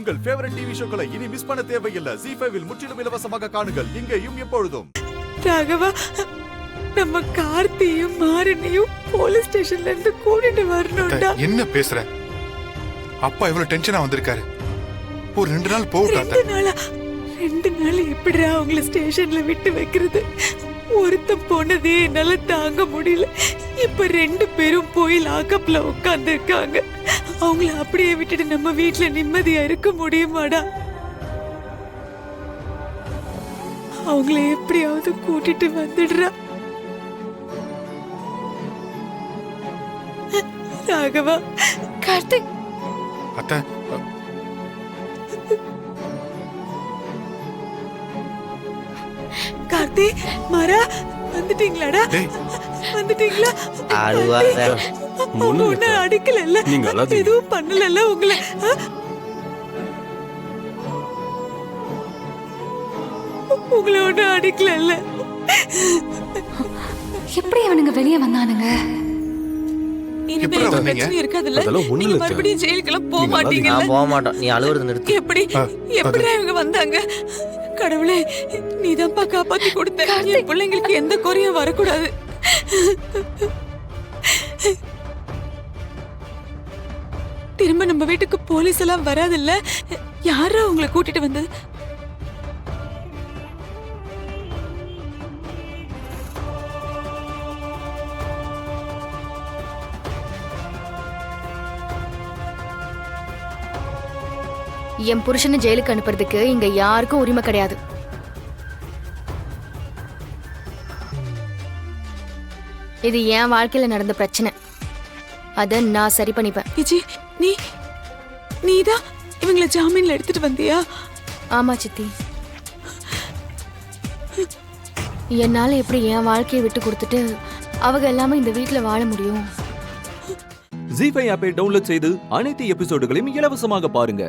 உங்கள் favourite TV ஷோக்களை இனி miss பண்ண தேவையில்லை. ZEE5 இல் முற்றிலும் இலவசமாக காணுங்கள். இங்கேயும் எப்பொழுதும். ராகவா, நம்ம கார்த்தியும் மாறனையும் போலீஸ் ஸ்டேஷன்ல இருந்து கூட்டிட்டு வரணும்டா. என்ன பேசுற? அப்பா இவ்வளவு டென்ஷனா வந்திருக்காரு. ஒரு 2 நாள் போகட்டா? 2 நாள் எப்படிடா அவங்கள ஸ்டேஷன்ல விட்டு வைக்கிறது? ஒருத்த போனதே என்னால தாங்க முடியல. இப்ப 2 பேரும் போய் லாக்கப்ல உட்கார்ந்து இருக்காங்க. அவங்கள அப்படியே விட்டுட்டு நம்ம வீட்டுல நிம்மதியா இருக்க முடியுமாடா? அவங்கள எப்படியாவது கூட்டிட்டு வந்துடுறா. ராகவா, கார்த்திக். அத்தை, கார்த்தி, மாறா, வந்துட்டீங்களாடா? வந்துட்டீங்களா? ஒண்ணு அடிக்கல, எதுவும் பண்ணல உங்களை. உங்களை ஒண்ணு அடிக்கல. எப்படி அவனுங்க வெளியே வந்தானுங்க? இனிமே பிரச்சனை இருக்காதுல்ல? நீங்க மறுபடியும் ஜெயிலுக்குலாம் போக மாட்டீங்கல்ல? நான் போக மாட்டோம். நீ அழுவுறது நிறுத்து. எப்படி இவங்க வந்தாங்க? கடவுளே, நீதான்ப்பா காப்பாத்தி கொடுத்த. என் பிள்ளைங்களுக்கு எந்த குறையும் வரக்கூடாது. திரும்ப நம்ம வீட்டுக்கு போலீஸ் எல்லாம் வராதுல்ல? யாரா உங்களை கூட்டிட்டு வந்தது? என் புருஷனை ஜெயிலுக்கு அனுப்புறதுக்கு இங்க யாருக்கும் உரிமை கிடையாது. இது என் வாழ்க்கையில நடந்த பிரச்சனை. அத நான் சரி பண்ணிப்பேன். விஜி, நீதான் இவங்களை ஜாமீன்ல எடுத்துட்டு வந்தியா? ஆமா சித்தி. என்னால எப்படி என் வாழ்க்கையை விட்டு கொடுத்துட்டு அவங்க எல்லாமே இந்த வீட்டுல வாழ முடியும்? ZEE5 ஆப்பை டவுன்லோட் செய்து அனைத்து எபிசோடுகளையும் இலவசமாக பாருங்க.